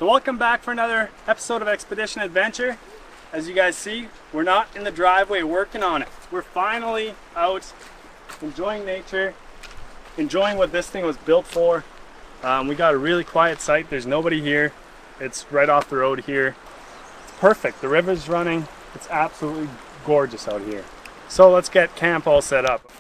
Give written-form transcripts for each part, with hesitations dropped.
So welcome back for another episode of Expedition Adventure. As you guys see, we're not in the driveway working on it. We're finally out enjoying nature, enjoying what this thing was built for. We got a really quiet site. There's nobody here. It's right off the road here. It's perfect. The river's running. It's absolutely gorgeous out here. So let's get camp all set up.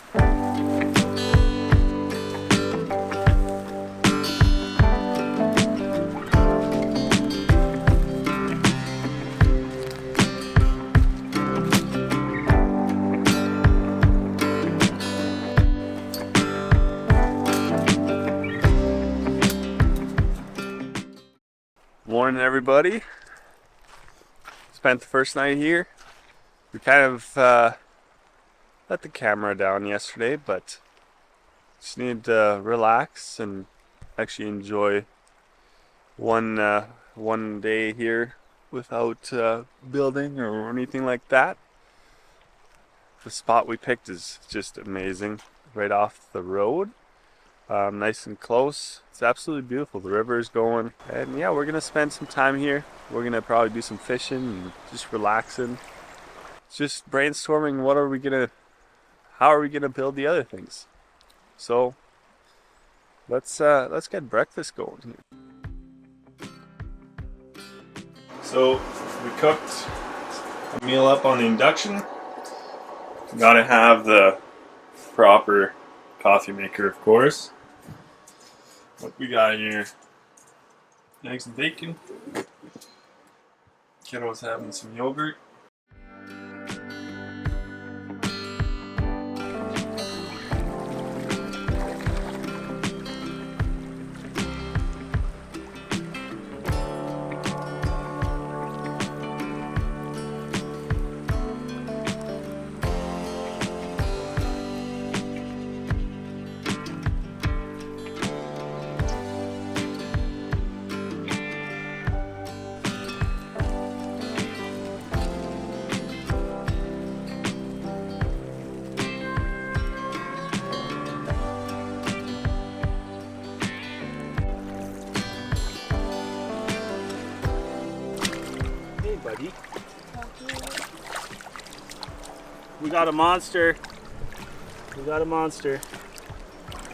Morning, everybody. Spent the first night here. We kind of let the camera down yesterday, but just need to relax and actually enjoy one day here without building or anything like that. The spot we picked is just amazing, right off the road. Nice and close. It's absolutely beautiful. The river is going, and yeah, we're gonna spend some time here. We're gonna probably do some fishing and just relaxing, just brainstorming how are we gonna build the other things. So let's get breakfast going here. So we cooked a meal up on the induction. Gotta have the proper coffee maker, of course. What we got here? Eggs and bacon. Kiddo's having some yogurt. Buddy. We got a monster.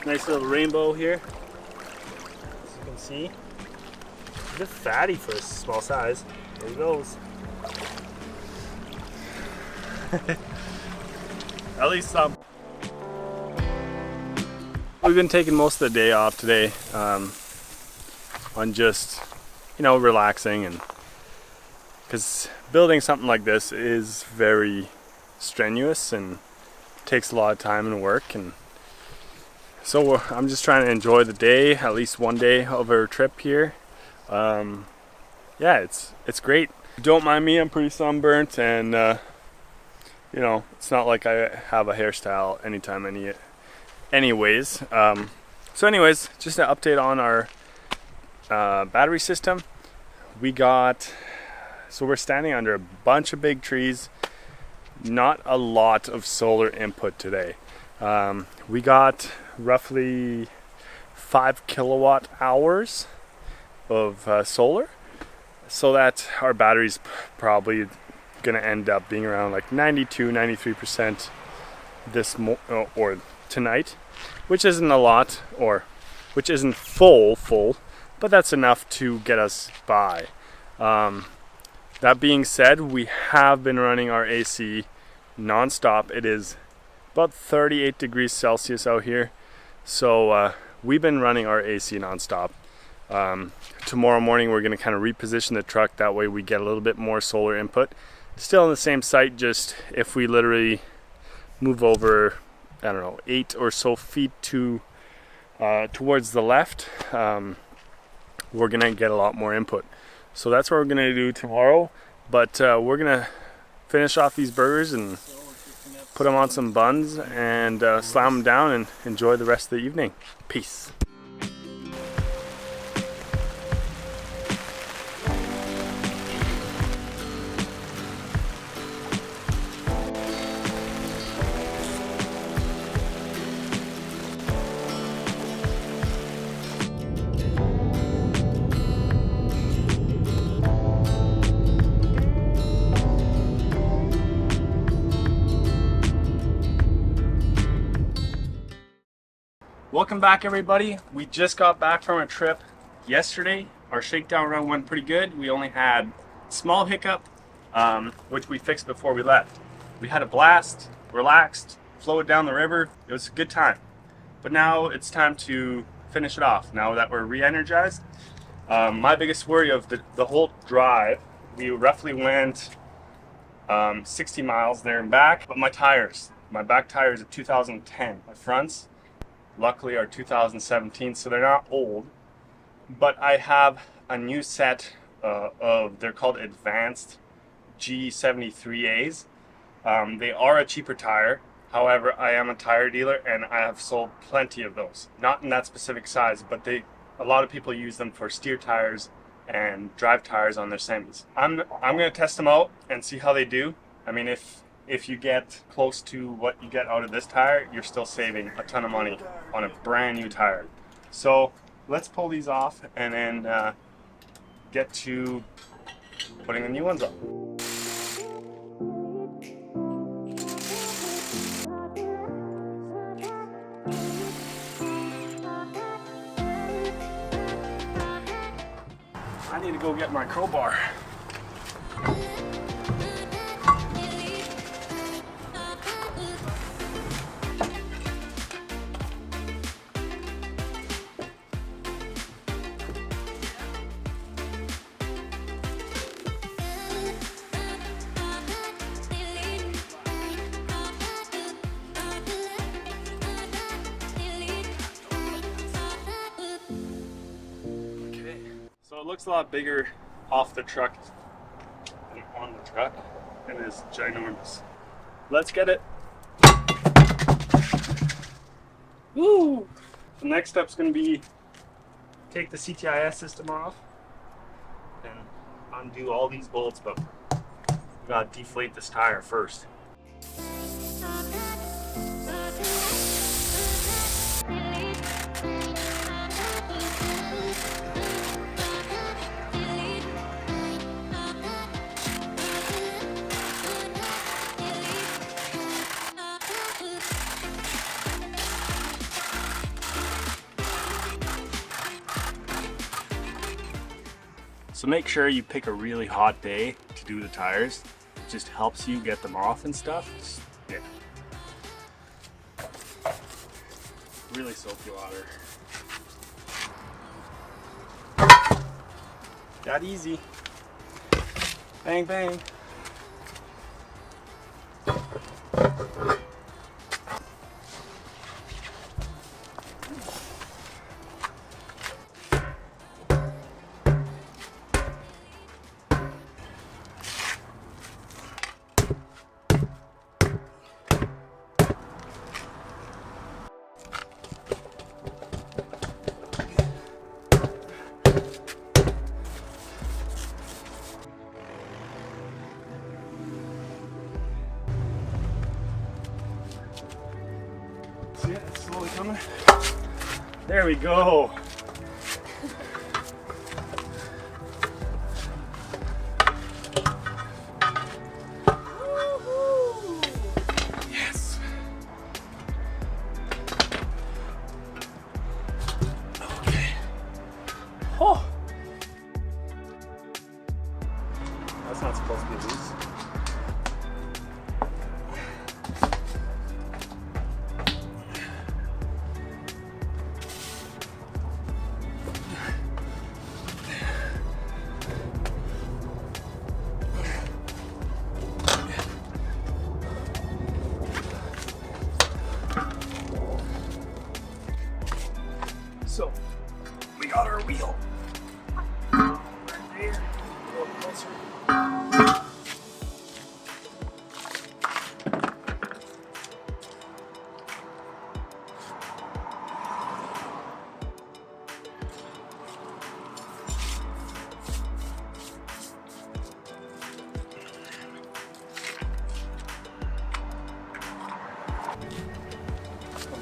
Nice little rainbow here. As you can see. He's a bit fatty for a small size. There he goes. At least some. We've been taking most of the day off today on just, relaxing, and because building something like this is very strenuous and takes a lot of time and work, and so I'm just trying to enjoy the day, at least one day of our trip here. Yeah, it's great. Don't mind me, I'm pretty sunburnt, and it's not like I have a hairstyle anyways. So anyways, just an update on our battery system. So we're standing under a bunch of big trees, not a lot of solar input today. We got roughly 5 kilowatt hours of solar, so that our battery's probably gonna end up being around like 92-93% or tonight, which isn't a lot, or which isn't full, but that's enough to get us by. That being said, we have been running our AC non-stop. It is about 38 degrees Celsius out here, so we've been running our AC non-stop. Tomorrow morning we're going to kind of reposition the truck, that way we get a little bit more solar input. Still on the same site, just if we literally move over, 8 or so feet towards the left, we're going to get a lot more input. So that's what we're going to do tomorrow, but we're going to finish off these burgers and put them on some buns and slam them down and enjoy the rest of the evening. Peace. Welcome back, everybody. We just got back from a trip yesterday. Our shakedown run went pretty good. We only had a small hiccup, which we fixed before we left. We had a blast, relaxed, flowed down the river. It was a good time. But now it's time to finish it off. Now that we're re-energized, my biggest worry of the whole drive, we roughly went 60 miles there and back. But my tires, my back tires are 2010. My fronts, luckily, are 2017, so they're not old. But I have a new set they're called Advanced G73As. They are a cheaper tire. However, I am a tire dealer and I have sold plenty of those. Not in that specific size, but a lot of people use them for steer tires and drive tires on their semis. I'm gonna test them out and see how they do. I mean, if you get close to what you get out of this tire, you're still saving a ton of money on a brand new tire. So let's pull these off and then get to putting the new ones on. I need to go get my crowbar. So it looks a lot bigger off the truck than on the truck, and it is ginormous. Let's get it. Woo! The next step's going to be take the CTIS system off and undo all these bolts, but we got to deflate this tire first. So make sure you pick a really hot day to do the tires. It just helps you get them off and stuff. Yeah. Really soapy water. That easy. Bang, bang. See it? It's slowly coming. There we go. Yes. Okay. Oh. That's not supposed to be loose. So, we got our wheel. Right there. A little closer.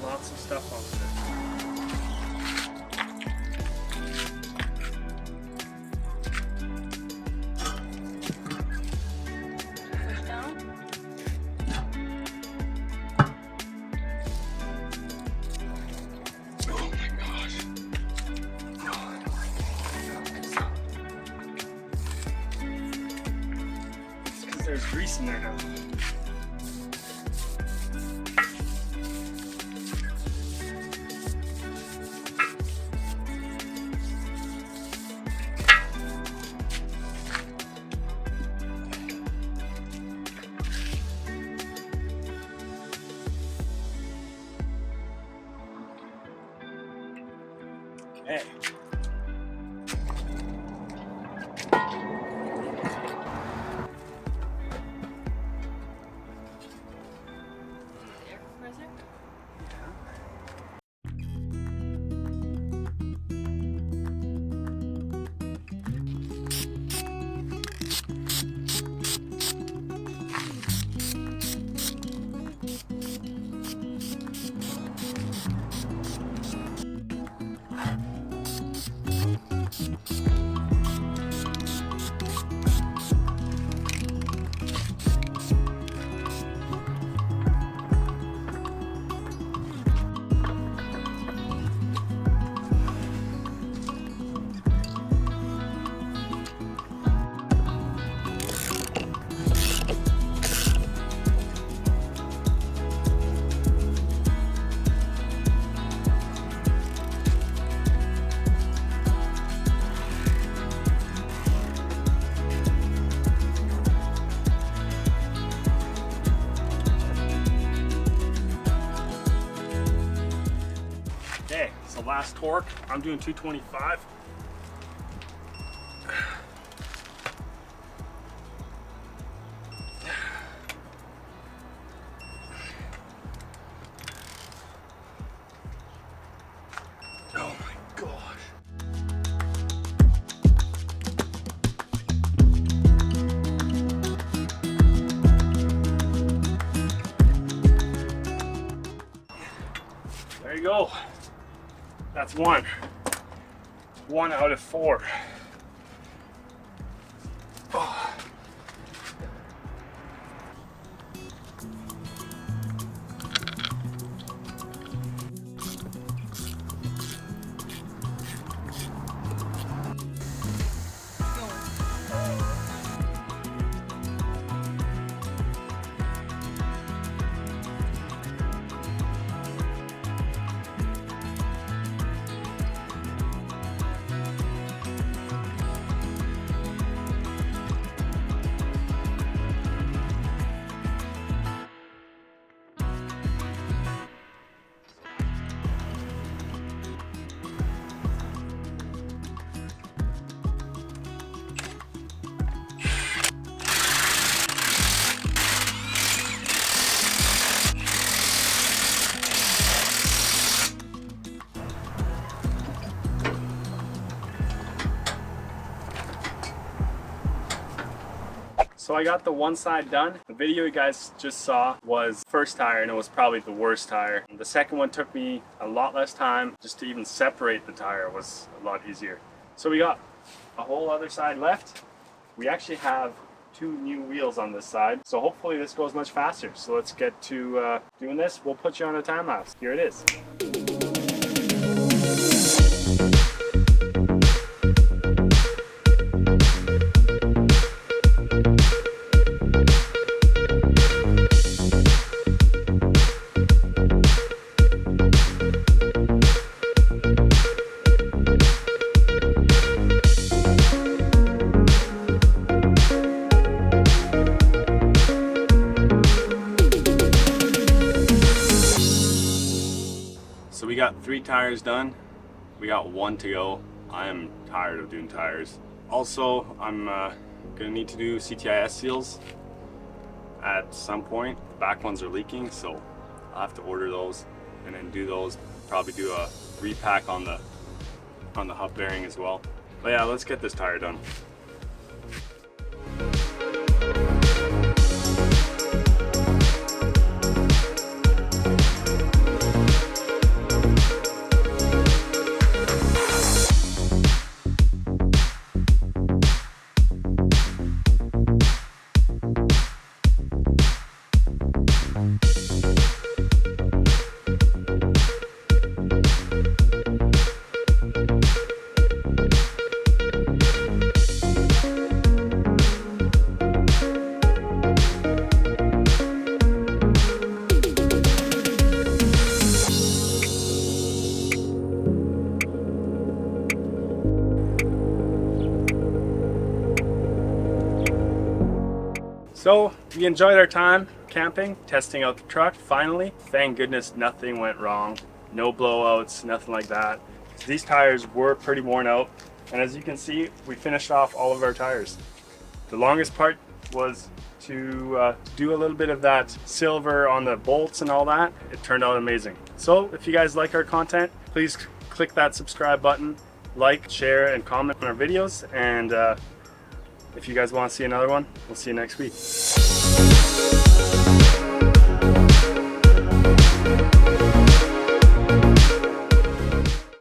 Lots of stuff on there. there's grease in there now. Okay. Okay, so last torque, I'm doing 225. Oh my gosh. There you go. That's one. 1 out of 4. Oh. So I got the one side done. The video you guys just saw was first tire, and it was probably the worst tire. The second one took me a lot less time. Just to even separate the tire was a lot easier. So we got a whole other side left. We actually have 2 new wheels on this side, so hopefully this goes much faster. So let's get to doing this. We'll put you on a time lapse. Here it is. So we got 3 tires done. We got 1 to go. I am tired of doing tires. Also, I'm gonna need to do CTIS seals at some point. The back ones are leaking, so I'll have to order those and then do those. Probably do a repack on the hub bearing as well. But yeah, let's get this tire done. So we enjoyed our time camping, testing out the truck finally. Thank goodness nothing went wrong. No blowouts, nothing like that. These tires were pretty worn out, and as you can see, we finished off all of our tires. The longest part was to do a little bit of that silver on the bolts and all that. It turned out amazing. So if you guys like our content, please click that subscribe button, like, share, and comment on our videos. And if you guys want to see another one, we'll see you next week.